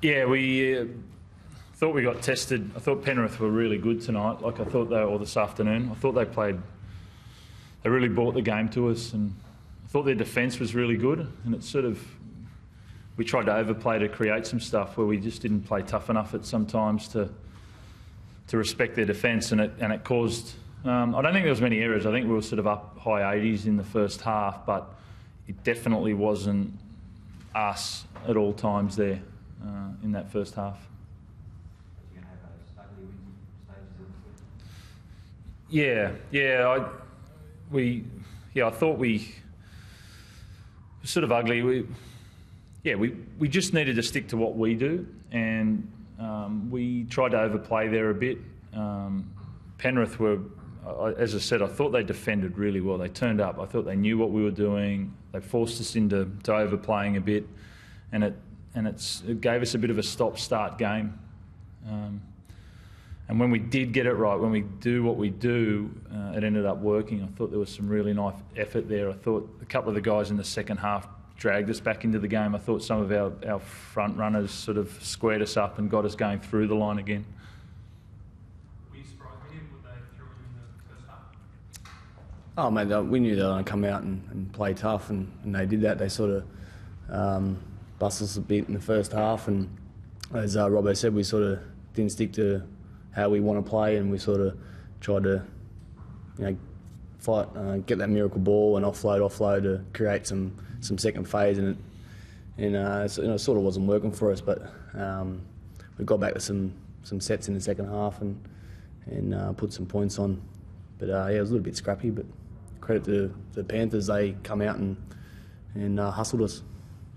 Yeah, we thought we got tested. I thought Penrith were really good tonight. Like I thought or this afternoon. I thought they really brought the game to us, and I thought their defence was really good. And it's we tried to overplay to create some stuff where we just didn't play tough enough at sometimes to respect their defence, and it caused. I don't think there was many errors. I think we were sort of up high 80s in the first half, but it definitely wasn't us at all times there in that first half. Yeah. I thought we were sort of ugly. We just needed to stick to what we do, and we tried to overplay there a bit. Penrith were, as I said, I thought they defended really well. They turned up. I thought they knew what we were doing. They forced us into overplaying a bit, and it gave us a bit of a stop-start game. And when we did get it right, when we do what we do, it ended up working. I thought there was some really nice effort there. I thought a couple of the guys in the second half dragged us back into the game. I thought some of our front runners sort of squared us up and got us going through the line again. Were you surprised with what they threw in the first half? Oh, mate, we knew they were going to come out and play tough, and they did that. They sort of bust us a bit in the first half, and as Robbo said, we sort of didn't stick to how we want to play, and we sort of tried to, fight, get that miracle ball and offload to create some second phase, and it sort of wasn't working for us. But we got back to some sets in the second half and put some points on. But it was a little bit scrappy. But credit to the Panthers, they come out and hustled us.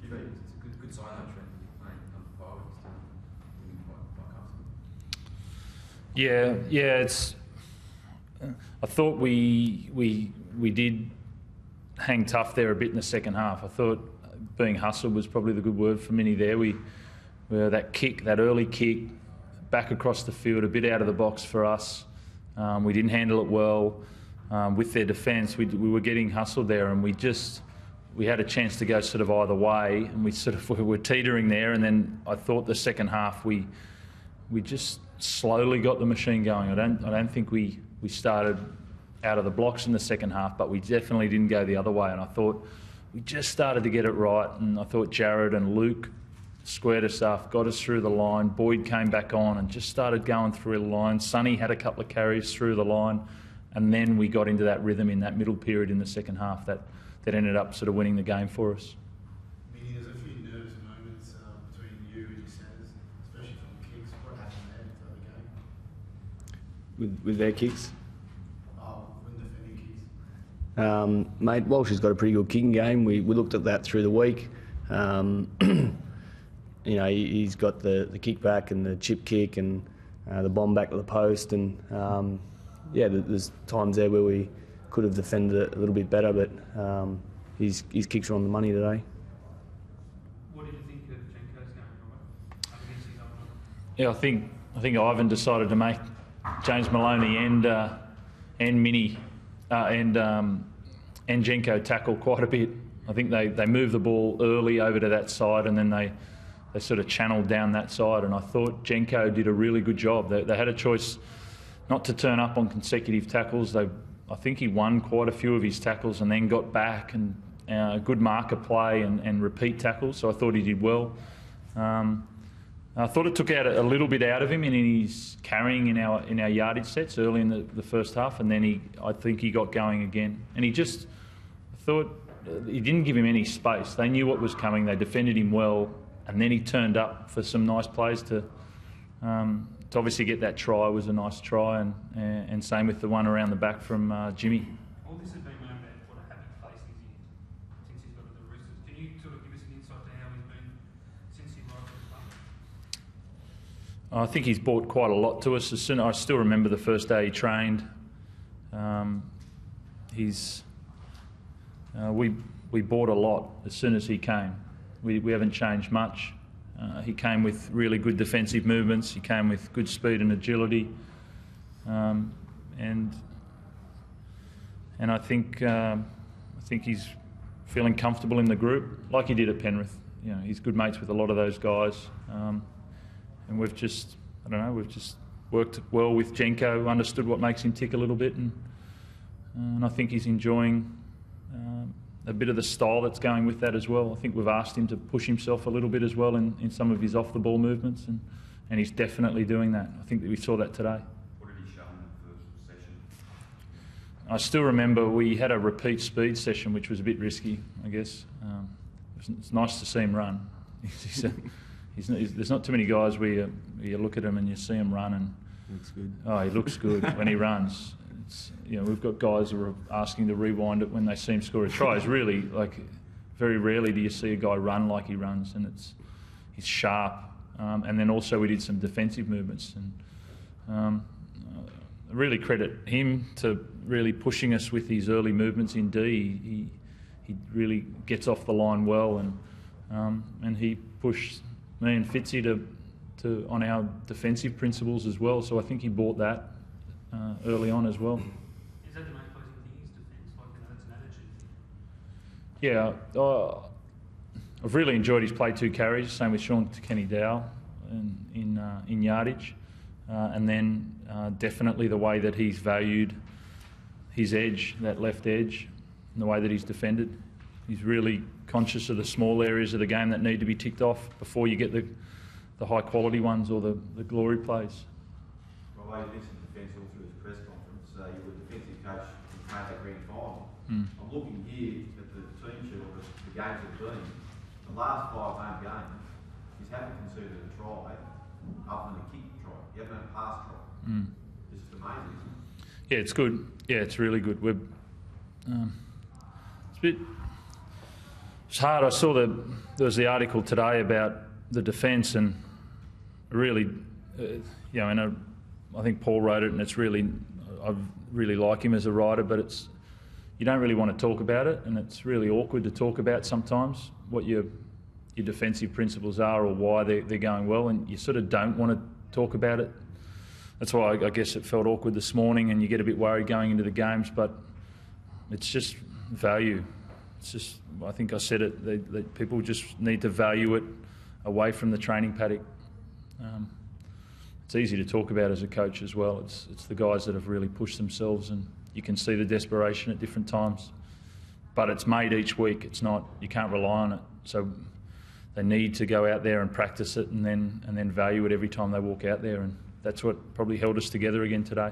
It's a good sign that Trent playing number 5 quite comfortable. Yeah. It's. I thought we did hang tough there a bit in the second half. I thought being hustled was probably the good word for many there. We that early kick, back across the field, a bit out of the box for us. We didn't handle it well. With their defence, we were getting hustled there, and we had a chance to go sort of either way, and we were teetering there. And then I thought the second half we just slowly got the machine going. I don't think we started out of the blocks in the second half, but we definitely didn't go the other way. And I thought we just started to get it right, and I thought Jared and Luke squared us up, got us through the line. Boyd came back on and just started going through the line. Sonny had a couple of carries through the line, and then we got into that rhythm in that middle period in the second half that ended up sort of winning the game for us. Meaning there's a few nervous moments between you and your centres, especially from the kicks. What happened there to the game? With their kicks? When defending kicks. Mate, Walsh has got a pretty good kicking game. We looked at that through the week. He's got the kick back and the chip kick and the bomb back to the post. And there's times there where we could have defended it a little bit better, but his kicks are on the money today. What did you think of Jenko's game, Robert? Against his old one? Yeah, I think Ivan decided to make James Maloney and Mini and Jenko tackle quite a bit. I think they moved the ball early over to that side, and then they sort of channeled down that side. And I thought Jenko did a really good job. They had a choice not to turn up on consecutive tackles. I think he won quite a few of his tackles and then got back and a good marker play and repeat tackles. So I thought he did well. I thought it took out a little bit out of him in his carrying in our yardage sets early in the first half, and then I think he got going again. And I thought he didn't give him any space. They knew what was coming. They defended him well, and then he turned up for some nice plays to obviously get that try. Was a nice try, and same with the one around the back from Jimmy. All this has been known about what a happy place he's in since he's got to the Roosters. Can you sort of give us an insight to how he's been since he arrived at the club? I think he's brought quite a lot to us. I still remember the first day he trained. We bought a lot as soon as he came. We haven't changed much. He came with really good defensive movements. He came with good speed and agility, and I think he's feeling comfortable in the group, like he did at Penrith. he's good mates with a lot of those guys, and we've just worked well with Jenko, understood what makes him tick a little bit, and I think he's enjoying a bit of the style that's going with that as well. I think we've asked him to push himself a little bit as well in some of his off-the-ball movements, and he's definitely doing that. I think that we saw that today. What did he show in the first session? I still remember we had a repeat speed session, which was a bit risky, I guess. It's nice to see him run. There's not too many guys where you look at him and you see him run and Looks good. oh, he looks good when he runs. We've got guys who are asking to rewind it when they see him score a try. It's really very rarely do you see a guy run like he runs, and he's sharp. And then also we did some defensive movements, and I really credit him to really pushing us with his early movements in D. He really gets off the line well, and he pushed me and Fitzy to on our defensive principles as well. So I think he bought that early on as well. Is that the most pleasing thing, is defence? It's an attitude thing. Yeah, I've really enjoyed his play 2 carries. Same with Sean Kenny Dow in yardage, and then definitely the way that he's valued his edge, that left edge, and the way that he's defended. He's really conscious of the small areas of the game that need to be ticked off before you get the high quality ones or the glory plays. Well, you mentioned defence all through his press conference. You were defensive coach in the Panthers grand final. I'm looking here at the team sheet or the games have been. The last 5 home games, you haven't conceded a try other than a kick try. You haven't had a pass try. It's just amazing, isn't it? Yeah, it's good. Yeah, it's really good. It's hard. I saw there was the article today about the defence, and really, I think Paul wrote it, and it's really, I really like him as a writer, but you don't really want to talk about it, and it's really awkward to talk about sometimes what your defensive principles are or why they're going well, and you sort of don't want to talk about it. That's why I guess it felt awkward this morning, and you get a bit worried going into the games, but it's just value. It's just, I think I said it, that people just need to value it away from the training paddock. It's easy to talk about as a coach as well. It's the guys that have really pushed themselves, and you can see the desperation at different times. But it's made each week. It's not, you can't rely on it. So they need to go out there and practice it, and then value it every time they walk out there. And that's what probably held us together again today.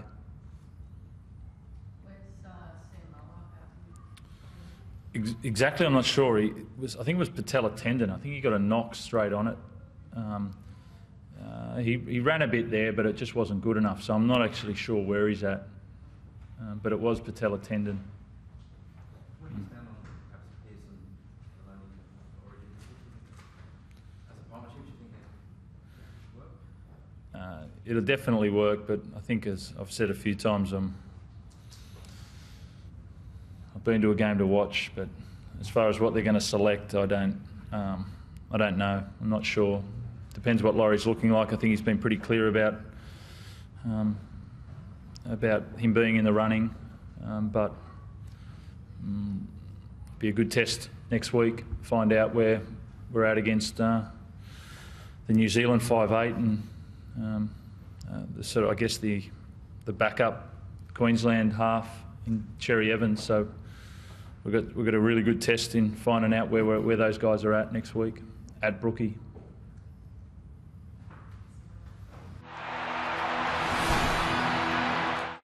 Exactly, I'm not sure. I think it was patella tendon. I think he got a knock straight on it. He ran a bit there, but it just wasn't good enough. So I'm not actually sure where he's at. But it was patella tendon. When he's down on perhaps Pearson alone origin, as a partnership, do you think that work? It'll definitely work, but I think, as I've said a few times, I've been to a game to watch, but as far as what they're going to select, I don't know. I'm not sure. Depends what Laurie's looking like. I think he's been pretty clear about him being in the running, but be a good test next week. Find out where we're at against the New Zealand 5'8", and I guess the backup Queensland half in Cherry Evans. So we've got a really good test in finding out where those guys are at next week at Brookie.